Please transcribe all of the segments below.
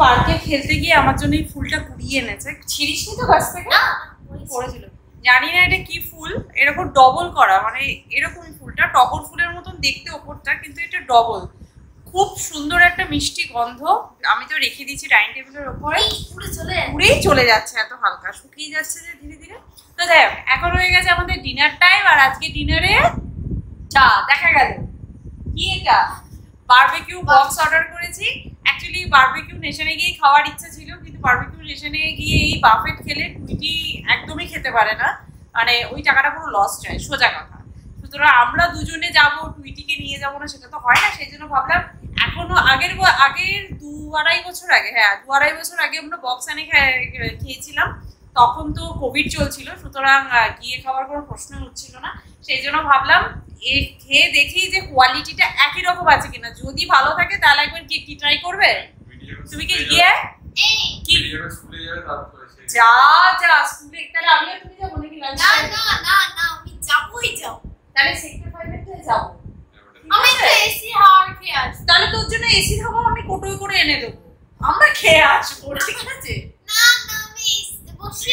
পার্কে খেলতে গিয়ে আমার জন্য এই ফুলটা কুড়িয়ে এনেছে। ছিঁড়িসনি তো গাছ থেকে? পড়েছিল। জানি না এটা কি ফুল, এরকম ডবল করা, মানে এরকম ফুলটা টগর ফুলের মতন দেখতে ওপরটা, কিন্তু এটা ডবল। খুব সুন্দর একটা মিষ্টি গন্ধ। আমি তো রেখে দিয়েছি ডাইনিং টেবিলের ওপরে, পুরেই চলে যাচ্ছে, এত হালকা শুকিয়ে যাচ্ছে যে ধীরে ধীরে। তো যাই হোক, এখন হয়ে গেছে আমাদের ডিনার টাইম। আর আজকে ডিনারে চা দেখা গেল কি এটা বারবিকিউ বক্স অর্ডার করেছি। অ্যাকচুয়ালি বারবিকিউ নেশনে গিয়ে খাওয়ার ইচ্ছা ছিল, কিন্তু বারবিকিউ নেশনে গিয়ে এই বাফেট খেলে টুইটি একদমই খেতে পারে না, মানে ওই টাকাটা পুরো লস যায়, সোজা কথা। সুতরাং আমরা দুজনে যাব, টুইটিকে নিয়ে যাবো না, সেটা তো হয় না। সেই জন্য ভাবলাম এখনো আগের 2-2.5 বছর আগে, হ্যাঁ 2-2.5 বছর আগে আমরা বক্স আনে খেয়েছিলাম। তখন তো কোভিড চলছিল, সুতরাং গিয়ে খাওয়ার কোনো প্রশ্ন উঠছিল না। সেই জন্য ভাবলাম খেয়ে দেখি যে কোয়ালিটিটা একই রকম আছে কিনা। যদি ভালো থাকে তাহলে একবার কি ট্রাই করবে? তুমি কি গিয়ে কি যা যা স্কুলে, তাহলে আমিও তুমি যাবো নাকি? না আমি যাবোই যাব। তাহলে সেক্টর 5 এর থেকে যাবো। আমি তো এসি হাওয়া খেয়ে আসি। তাহলে তোর জন্য এসি হাওয়া আমি কোটোয় করে এনে দেবো, আমরা খেয়ে আসবো, ঠিক আছে? না আমি বসে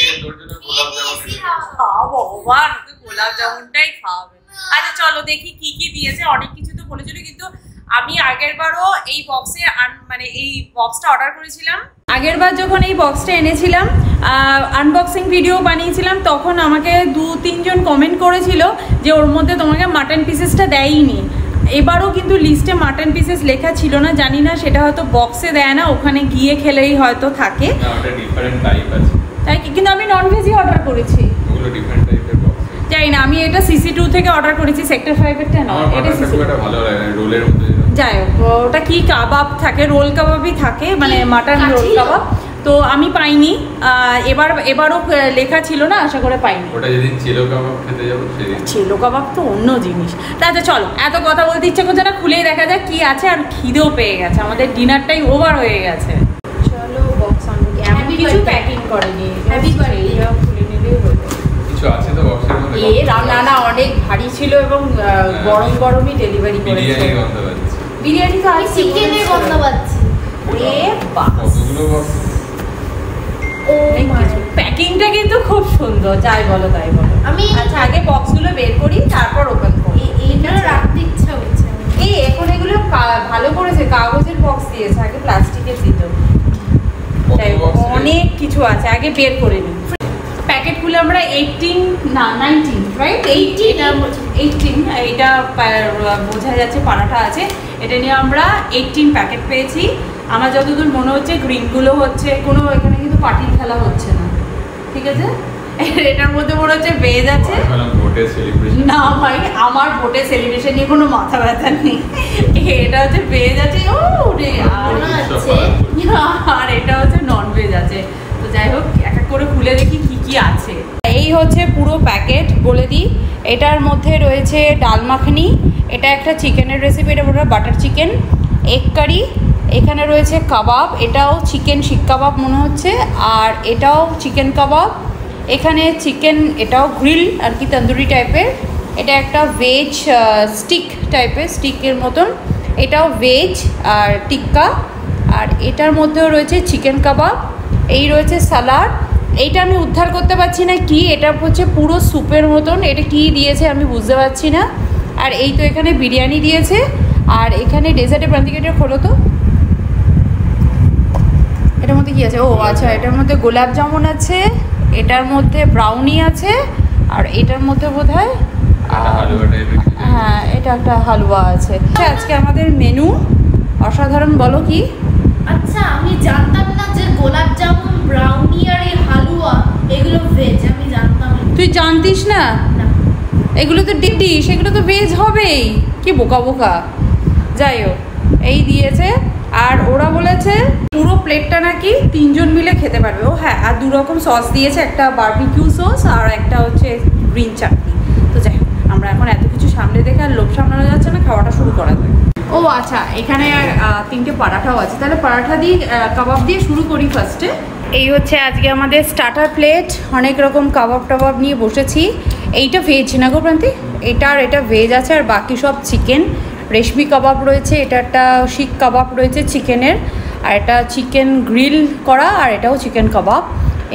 এসি হাওয়া খাবো। ভগবান, ওকে গোলাপ জামুনটাই খাওয়াবে। আচ্ছা চলো দেখি কি কি দিয়েছে। অনেক কিছু তো বলেছিল, কিন্তু আমি আগেরবারও এই বক্সে মানে এই বক্সটা অর্ডার করেছিলাম। আগেরবার যখন এই বক্সটা এনেছিলাম, আনবক্সিং ভিডিও বানিয়েছিলাম, তখন আমাকে 2-3 জন কমেন্ট করেছিল যে ওর মধ্যে তোমাকে মাটন পিসেসটা দেয়নি। এবারও কিন্তু লিস্টে মাটন পিসেস লেখা ছিল না, জানি না সেটা হয়তো বক্সে দেয় না, ওখানে গিয়ে খেলেই হয়তো থাকে। তাই কিন্তু আমি ননভেজই অর্ডার করেছি। জানি না, আমি এটা CC2 থেকে অর্ডার করেছি, সেক্টর 5 এরটা না, এটা যাই হোক। ওটা কি কাবাব থাকে, রোল কাবাবই থাকে, মানে মাটন রোল কাবাব। তো আমি পাইনি, এবারও লেখা ছিল না, আশা করে পাইনি। ওটা যেদিন চিলো কাবাব খেতে যাব সেদিন। চিলো কাবাব তো অন্য জিনিস। তাহলে চলো, এত কথা বলতে ইচ্ছে করছে না, খুলেই দেখা যাক কি আছে। আর খিদেও পেয়ে গেছে, আমাদের ডিনারটাই ওভার হয়ে গেছে। চলো বক্স আনবো, এমন কিছু প্যাকিং করেনি, হ্যাপি বার্থডে খুলে নিলেই হলো। কিছু আছে তো বক্সের মধ্যে? না অনেক ভারী ছিল এবং গরম গরমই ডেলিভারি করেছে। বিরিয়ানি গন্ধ পাচ্ছি। বিরিয়ানি তো আমি চিকেনের গন্ধ পাচ্ছি। এ বাস, কতগুলো বক্স! প্যাকিংটা কিন্তু খুব সুন্দর, যাই বলো তাই বলো। আমি আচ্ছা আগে বক্সগুলো বের করি, তারপর ওপেন করি। এইটা রাখতে ইচ্ছা হচ্ছে। এখন এগুলো ভালো করেছে, কাগজের বক্স দিয়েছে, আগে প্লাস্টিকের দিত। অনেক কিছু আছে, আগে বের করে নিই। প্যাকেটগুলো আমরা 19 রাইট? 18 এইটা বোঝা যাচ্ছে পানাটা আছে। এটা নিয়ে আমরা 18 প্যাকেট পেয়েছি। আমার যতদূর মনে হচ্ছে গ্রিনগুলো হচ্ছে, কোনো এখানে কিন্তু পার্টির খেলা হচ্ছে না, ঠিক আছে? এটার মধ্যে মনে হচ্ছে ভেজ আছে। না ভাই, আমার ভোটের সেলিব্রেশন নিয়ে কোনো মাথা ব্যথা নেই। এটা হচ্ছে ভেজ আছে, আর এটা হচ্ছে নন ভেজ আছে। তো যাই হোক, এক এক করে খুলে দেখি কি কি আছে। এই হচ্ছে পুরো প্যাকেট, বলে দিই। এটার মধ্যে রয়েছে ডাল মাখনি, এটা একটা চিকেনের রেসিপি, এটা বলে বাটার চিকেন, এগ কারি, এখানে রয়েছে কাবাব, এটাও চিকেন শিক কাবাব মনে হচ্ছে, আর এটাও চিকেন কাবাব, এখানে চিকেন, এটাও গ্রিল আর কি, তন্দুরি টাইপের, এটা একটা ভেজ স্টিক টাইপের, স্টিকের মতন, এটাও ভেজ আর টিক্কা, আর এটার মধ্যেও রয়েছে চিকেন কাবাব, এই রয়েছে সালাড। এইটা আমি উদ্ধার করতে পারছি না কি, এটা হচ্ছে পুরো স্যুপের মতন, এটা কি দিয়েছে আমি বুঝতে পারছি না। আর এই তো এখানে বিরিয়ানি দিয়েছে, আর এখানে ডেজার্টের প্রান্তিকেটা খোলো তো, এটার মধ্যে কি আছে? ও আচ্ছা, এটার মধ্যে গোলাপ জামুন আছে, এটার মধ্যে ব্রাউনি আছে, আর এটার মধ্যে বোধহয় হ্যাঁ এটা একটা হালুয়া আছে। আজকে আমাদের মেনু অসাধারণ, বলো কি? আচ্ছা আমি জানতাম না যে গোলাপ জামুন, ব্রাউনি আর এই হালুয়া এগুলো ভেজ, আমি জানতাম। তুই জানতিস না? এগুলো তো ডিশ, এগুলো তো ভেজ হবেই, কি বোকা বোকা। যাই হোক, এই দিয়েছে। আর ওরা বলেছে পুরো প্লেটটা নাকি 3 জন মিলে খেতে পারবে। ও হ্যাঁ, আর 2 রকম সস দিয়েছে, একটা বারবিকিউ সস আর একটা হচ্ছে গ্রিন চাটনি। তো যাই হোক, আমরা এখন এত কিছু সামনে দেখে আর লোভ সামলানো যাচ্ছে না, খাওয়াটা শুরু করা যায়। ও আচ্ছা, এখানে 3টে পরাঠাও আছে, তাহলে পরাঠা দিয়ে কাবাব দিয়ে শুরু করি ফার্স্টে। এই হচ্ছে আজকে আমাদের স্টার্টার প্লেট, অনেক রকম কাবাব টাবাব নিয়ে বসেছি। এইটা ভেজ না গো প্রান্তি? এটা ভেজ আছে, আর বাকি সব চিকেন। রেশমি কাবাব রয়েছে, এটা একটা শিক কাবাব রয়েছে চিকেনের, আর এটা চিকেন গ্রিল করা, আর এটাও চিকেন কাবাব।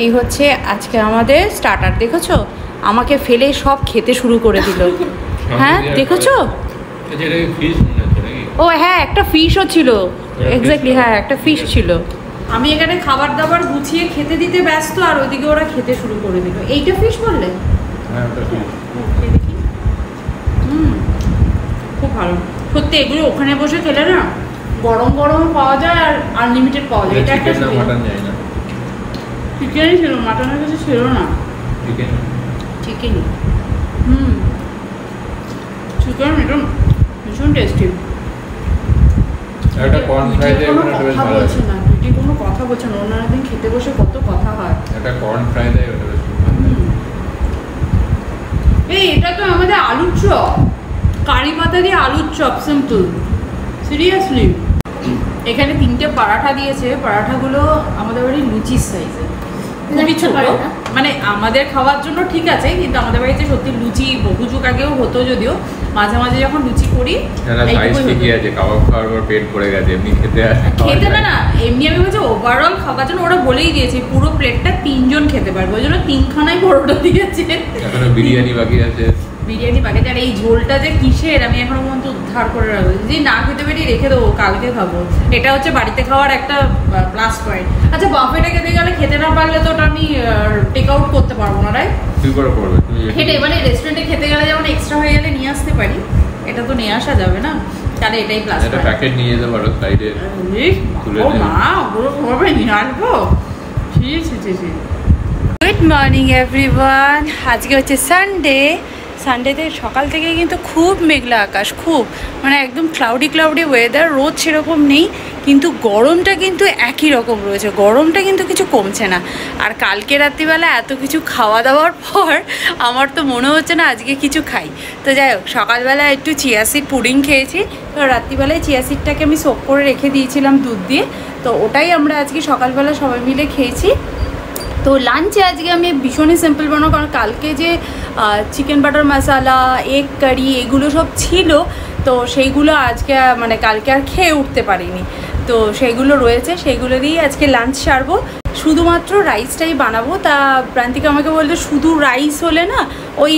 এই হচ্ছে আজকে আমাদের স্টার্টার। দেখেছো আমাকে ফেলে সব খেতে শুরু করে দিল। হ্যাঁ দেখেছো? ও হ্যাঁ, একটা ফিশও ছিল। এক্স্যাক্টলি, হ্যাঁ একটা ফিশ ছিল। আমি এখানে খাবার দাবার গুছিয়ে খেতে দিতে ব্যস্ত, আর ওদিকে ওরা খেতে শুরু করে দিল। এইটা ফিশ বললে? হ্যাঁ ওটা ফিশ। দেখি। খুব ভালো সত্যি। এগুলো ওখানে বসে খেলে না গরম গরম পাওয়া যায় আর আনলিমিটেড পাওয়া যায়। এটা একটা মাটন যায় না। চিকেনই ছিল, মাটনের কাছে ছিল না। চিকেন চিকেন এটা ভীষণ টেস্টি। এটা কর্ন ফ্রাই দিয়ে কোনো ওটা বেশ কথা ভালো বলছে লাগে। না, তুই কোনো কথা বলছে না। ওনারা দিন খেতে বসে কত কথা হয়। এটা কর্ন ফ্রাই দিয়ে ওটা বেশ ভালো লাগে। এই এটা তো আমাদের আলুর চপ, কারি পাতা দিয়ে আলুর চপ, সিম্পল। সিরিয়াসলি এখানে 3টে পরাঠা দিয়েছে। পরাঠাগুলো আমাদের বাড়ির লুচির সাইজে, খুবই ছোট। মানে আমাদের খাওয়ার জন্য ঠিক আছে, কিন্তু আমাদের বাড়িতে সত্যি লুচি বহু যুগ আগেও হতো, যদিও মাঝে মাঝে যখন লুচি করি কাবাব খাওয়ার পর পেট ভরে গেছে, এমনি খেতে না এমনি। আমি বলছি ওভারঅল খাবার জন্য ওরা বলেই দিয়েছে পুরো প্লেটটা 3 জন খেতে পারবে, ওই জন্য 3খানাই পরোটা দিয়েছে। এখনো বিরিয়ানি বাকি আছে। বিরিয়ানি বাকি আছে। আর এই ঝোলটা যে কিসের আমি এখনো পর্যন্ত উদ্ধার করে রাখবো, যদি না খেতে পারি রেখে দেবো, কালকে খাবো। এটা হচ্ছে বাড়িতে খাওয়ার একটা প্লাস পয়েন্ট। আচ্ছা বাফেটে খেতে গেলে খেতে না পারলে তো ওটা আমি টেক আউট করতে পারবো না, রাইট? তুই করে করবে খেতে মানে রেস্টুরেন্টে খেতে গেলে যেমন এক্সট্রা হয়ে গেলে নিয়ে আসতে পারি, এটা তো নিয়ে আসা যাবে না, তাহলে এটাই প্লাস এটা প্যাকেট নিয়ে যেতে পারো সাইডে তুলে ও মা ওগুলো ভাবে নিয়ে আসবো। ঠিক আছে। Good morning everyone. আজকে হচ্ছে সানডে। সানডেতে সকাল থেকে কিন্তু খুব মেঘলা আকাশ, খুব মানে একদম ক্লাউডি ক্লাউডি ওয়েদার। রোদ সেরকম নেই, কিন্তু গরমটা কিন্তু একই রকম রয়েছে। গরমটা কিন্তু কিছু কমছে না। আর কালকে রাত্রিবেলা এত কিছু খাওয়া দাওয়ার পর আমার তো মনে হচ্ছে না আজকে কিছু খাই। তো যাই হোক, সকালবেলা একটু চিয়া সিড পুডিং খেয়েছি। তো রাত্রিবেলায় চিয়া সিডটাকে আমি সোক করে রেখে দিয়েছিলাম দুধ দিয়ে, তো ওটাই আমরা আজকে সকালবেলা সবাই মিলে খেয়েছি। তো লাঞ্চে আজকে আমি ভীষণই সিম্পল বানাবো, কারণ কালকে যে চিকেন বাটার মশালা, এগ কারি এগুলো সব ছিল, তো সেইগুলো আজকে মানে কালকে আর খেয়ে উঠতে পারিনি। তো সেইগুলো রয়েছে, সেইগুলো দিয়েই আজকে লাঞ্চ সারবো। শুধুমাত্র রাইসটাই বানাবো। তা প্রান্তিকা আমাকে বললো শুধু রাইস হলে না ওই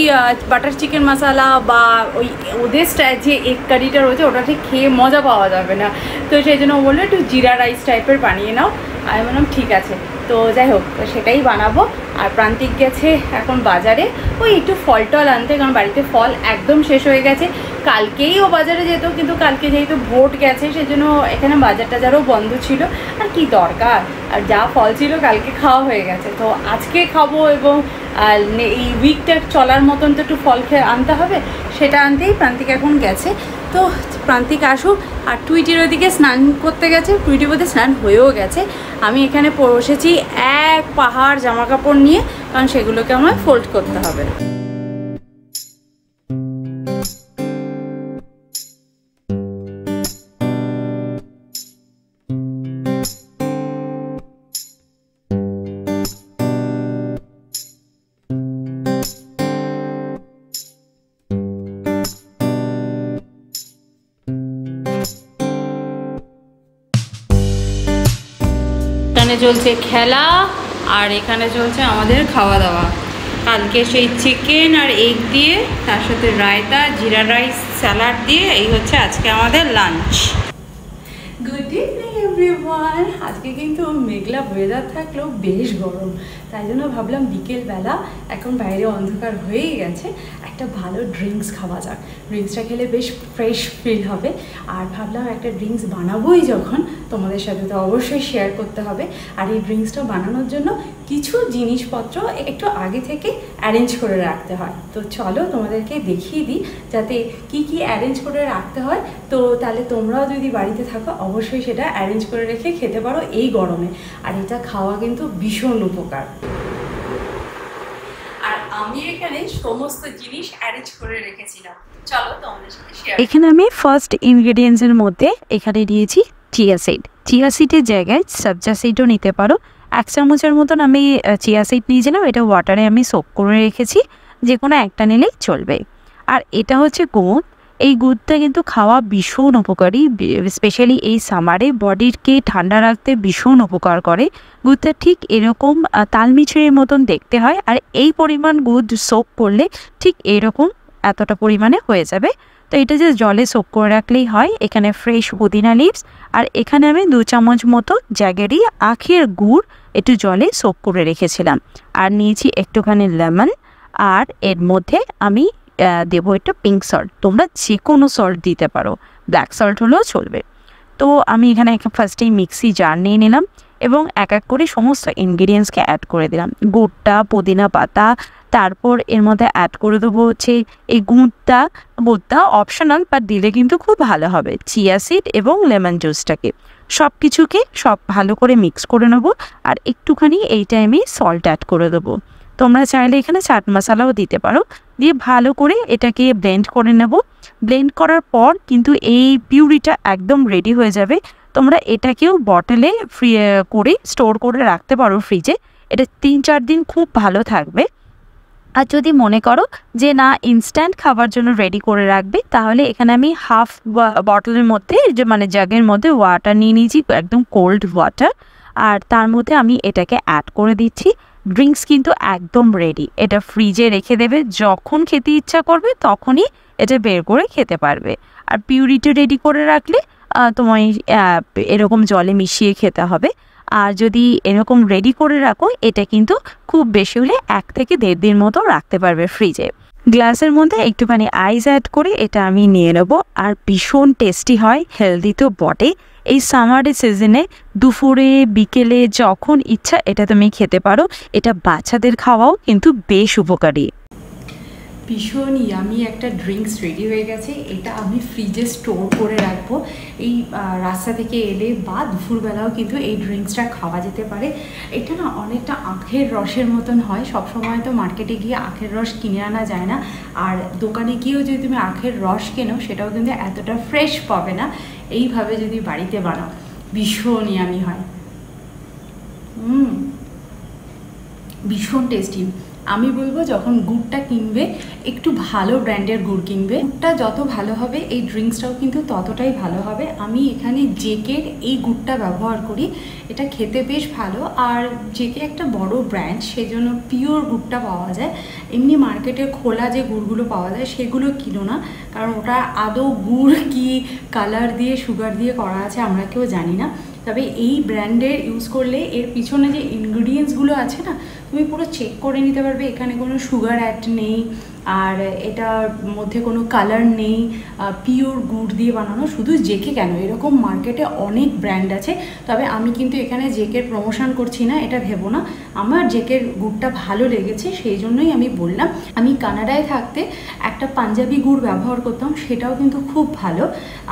বাটার চিকেন মশালা বা ওই ওদের যে এগ কারিটা রয়েছে ওটা ঠিক খেয়ে মজা পাওয়া যাবে না। তো সেই জন্য ও বললো একটু জিরা রাইস টাইপের বানিয়ে নাও। আমি বললাম ঠিক আছে। তো যাই হোক সেটাই বানাবো। আর প্রান্তিক গেছে এখন বাজারে ওই একটু ফল টল আনতে, কারণ বাড়িতে ফল একদম শেষ হয়ে গেছে। কালকেই ও বাজারে যেত, কিন্তু কালকে যেহেতু ভোট গেছে সেজন্য এখানে বাজার টাজারও বন্ধ ছিল। আর কি দরকার, আর যা ফল ছিল কালকে খাওয়া হয়ে গেছে, তো আজকে খাবো। এবং এই উইকটা চলার মতন তো একটু ফল খেয়ে আনতে হবে, সেটা আনতেই প্রান্তিক এখন গেছে। তো প্রান্তিক আসুক। আর টুইটির ওইদিকে স্নান করতে গেছে, টুইটির মধ্যে স্নান হয়েও গেছে। আমি এখানে বসেছি এক পাহাড় জামা কাপড় নিয়ে, কারণ সেগুলোকে আমার ফোল্ড করতে হবে। এখানে চলছে খেলা, আর এখানে চলছে আমাদের খাওয়া দাওয়া। কালকে সেই চিকেন আর এগ দিয়ে, তার সাথে রায়তা, জিরা রাইস, স্যালাড দিয়ে, এই হচ্ছে আজকে আমাদের লাঞ্চ। Good evening everyone. আজকে কিন্তু মেঘলা ওয়েদার থাকলেও বেশ গরম, তাই জন্য ভাবলাম বিকেলবেলা এখন বাইরে অন্ধকার হয়েই গেছে, একটা ভালো ড্রিঙ্কস খাওয়া যাক। ড্রিঙ্কসটা খেলে বেশ ফ্রেশ ফিল হবে। আর ভাবলাম একটা ড্রিঙ্কস বানাবোই যখন, তোমাদের সাথে তো অবশ্যই শেয়ার করতে হবে। আর এই ড্রিঙ্কসটা বানানোর জন্য কিছু জিনিসপত্র একটু আগে থেকে অ্যারেঞ্জ করে রাখতে হয়। তো চলো তোমাদেরকে দেখিয়ে দিই যাতে কি কি অ্যারেঞ্জ করে রাখতে হয়। তো তাহলে তোমরাও যদি বাড়িতে থাকো অবশ্যই সেটা অ্যারেঞ্জ করে রেখে খেতে পারো এই গরমে। আর এটা খাওয়া কিন্তু ভীষণ উপকার। আর আমি এখানে সমস্ত জিনিস অ্যারেঞ্জ করে রেখেছিলাম, চলো তোমাদের সাথে শেয়ার। এখানে আমি ফার্স্ট ইনগ্রেডিয়েন্টসের মধ্যে এখানে দিয়েছি চিয়া সিড। চিয়া সিডের জায়গায় সবজা সিডও নিতে পারো। 1 চামচের মতন আমি চিয়া সিড নিয়েছিলাম, এটা ওয়াটারে আমি সোক করে রেখেছি, যে কোনো একটা নিলেই চলবে। আর এটা হচ্ছে গোঁদ, এই গুড়টা কিন্তু খাওয়া ভীষণ উপকারী, স্পেশালি এই সামারে বডিকে ঠান্ডা রাখতে ভীষণ উপকার করে। গুড়টা ঠিক এরকম তালমিছড়ির মতন দেখতে হয়, আর এই পরিমাণ গুড় সোক করলে ঠিক এরকম এতটা পরিমাণে হয়ে যাবে। তো এটা যে জলে সোক করে রাখলেই হয়। এখানে ফ্রেশ পুদিনা লিভস, আর এখানে আমি 2 চামচ মতো জ্যাগেরি আখের গুড় একটু জলে সোক করে রেখেছিলাম, আর নিয়েছি একটুখানি লেমন, আর এর মধ্যে আমি দেবো একটা পিঙ্ক সল্ট। তোমরা যে কোনো সল্ট দিতে পারো, ব্ল্যাক সল্ট হলেও চলবে। তো আমি এখানে ফার্স্টেই মিক্সি জার নিয়ে নিলাম এবং এক এক করে সমস্ত ইনগ্রিডিয়েন্টসকে অ্যাড করে দিলাম। গুড়টা, পুদিনা পাতা, তারপর এর মধ্যে অ্যাড করে দেবো হচ্ছে এই গুড়টা অপশনাল, বাট দিলে কিন্তু খুব ভালো হবে, চিয়া সিড এবং লেমন জুসটাকে। সব কিছুকে ভালো করে মিক্স করে নেবো, আর একটুখানি এই টাইমে সল্ট অ্যাড করে দেবো। তোমরা চাইলে এখানে চাট মশলাও দিতে পারো। দিয়ে ভালো করে এটাকে ব্লেন্ড করে নেব। ব্লেন্ড করার পর কিন্তু এই পিউরিটা একদম রেডি হয়ে যাবে। তোমরা এটাকেও বটলে করে স্টোর করে রাখতে পারো ফ্রিজে। এটা 3-4 দিন খুব ভালো থাকবে। আর যদি মনে করো যে না ইনস্ট্যান্ট খাবার জন্য রেডি করে রাখবে, তাহলে এখানে আমি হাফ বটলের মধ্যে মানে জাগের মধ্যে ওয়াটার নিয়ে নিয়েছি, একদম কোল্ড ওয়াটার, আর তার মধ্যে আমি এটাকে অ্যাড করে দিচ্ছি। ড্রিঙ্কস কিন্তু একদম রেডি। এটা ফ্রিজে রেখে দেবে, যখন খেতে ইচ্ছা করবে তখনই এটা বের করে খেতে পারবে। আর পিউরিটি রেডি করে রাখলে তোমায় এরকম জলে মিশিয়ে খেতে হবে। আর যদি এরকম রেডি করে রাখো, এটা কিন্তু খুব বেশি হলে 1 থেকে 1.5 দিন মতো রাখতে পারবে ফ্রিজে। গ্লাসের মধ্যে একটুখানি আইস অ্যাড করে এটা আমি নিয়ে নেবো। আর ভীষণ টেস্টি হয়, হেলদি তো বটে। এই সামারের সিজনে দুপুরে বিকেলে যখন ইচ্ছা এটা তুমি খেতে পারো। এটা বাচ্চাদের খাওয়াও কিন্তু বেশ উপকারী। ভীষণ ইয়ামি একটা ড্রিঙ্কস রেডি হয়ে গেছে। এটা আমি ফ্রিজে স্টোর করে রাখবো। এই রাস্তা থেকে এলে বা দুপুরবেলাও কিন্তু এই ড্রিঙ্কসটা খাওয়া যেতে পারে। এটা না অনেকটা আখের রসের মতন হয়। সবসময় তো মার্কেটে গিয়ে আখের রস কিনে আনা যায় না, আর দোকানে গিয়েও যদি তুমি আখের রস কেনো সেটাও কিন্তু এতটা ফ্রেশ পাবে না। এইভাবে যদি বাড়িতে বানাও ভীষণ ইয়ামি হয়, ভীষণ টেস্টি। আমি বলবো যখন গুড়টা কিনবে একটু ভালো ব্র্যান্ডের গুড় কিনবে। গুড়টা যত ভালো হবে এই ড্রিঙ্কসটাও কিন্তু ততটাই ভালো হবে। আমি এখানে জেকের এই গুড়টা ব্যবহার করি, এটা খেতে বেশ ভালো। আর জেকে একটা বড় ব্র্যান্ড, সেজন্য পিওর গুড়টা পাওয়া যায়। এমনি মার্কেটে খোলা যে গুড়গুলো পাওয়া যায় সেগুলো কিনো না, কারণ ওটা আদৌ গুড় কি কালার দিয়ে সুগার দিয়ে করা আছে আমরা কেউ জানি না। তবে এই ব্র্যান্ডের ইউজ করলে এর পিছনে যে ইনগ্রিডিয়েন্টসগুলো আছে না, তুমি পুরো চেক করে নিতে পারবে এখানে কোনো সুগার অ্যাড নেই, আর এটার মধ্যে কোনো কালার নেই, পিওর গুড় দিয়ে বানানো। শুধু জেকে কেন, এরকম মার্কেটে অনেক ব্র্যান্ড আছে। তবে আমি কিন্তু এখানে জেকের প্রমোশন করছি না, এটা ভেবো না। আমার জেকের গুড়টা ভালো লেগেছে, সেই জন্যই আমি বললাম। আমি কানাডায় থাকতে একটা পাঞ্জাবি গুড় ব্যবহার করতাম, সেটাও কিন্তু খুব ভালো।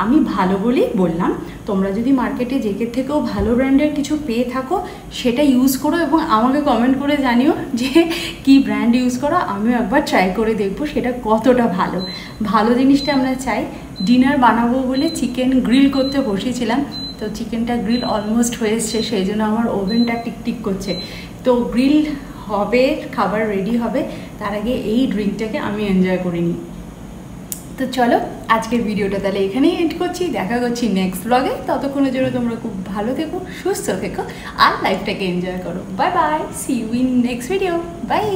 আমি ভালো বলেই বললাম। তোমরা যদি মার্কেটে জেকের থেকেও ভালো ব্র্যান্ডের কিছু পেয়ে থাকো সেটা ইউজ করো, এবং আমাকে কমেন্ট করে জানিও যে কি ব্র্যান্ড ইউজ করো। আমিও একবার ট্রাই করে দেখবো সেটা কতটা ভালো। ভালো জিনিসটা আমরা চাই। ডিনার বানাবো বলে চিকেন গ্রিল করতে বসেছিলাম, তো চিকেনটা গ্রিল অলমোস্ট হয়ে এসছে, সেই জন্য আমার ওভেনটা টিকটিক করছে। তো গ্রিল হবে, খাবার রেডি হবে, তার আগে এই ড্রিঙ্কটাকে আমি এনজয় করে নিই। তো চলো আজকের ভিডিওটা তাহলে এখানেই এন্ড করছি। দেখা করছি নেক্সট ব্লগে। ততক্ষণের জন্য তোমরা খুব ভালো থেকো, সুস্থ থেকো, আর লাইফটাকে এনজয় করো। Bye bye, see you in next video. By.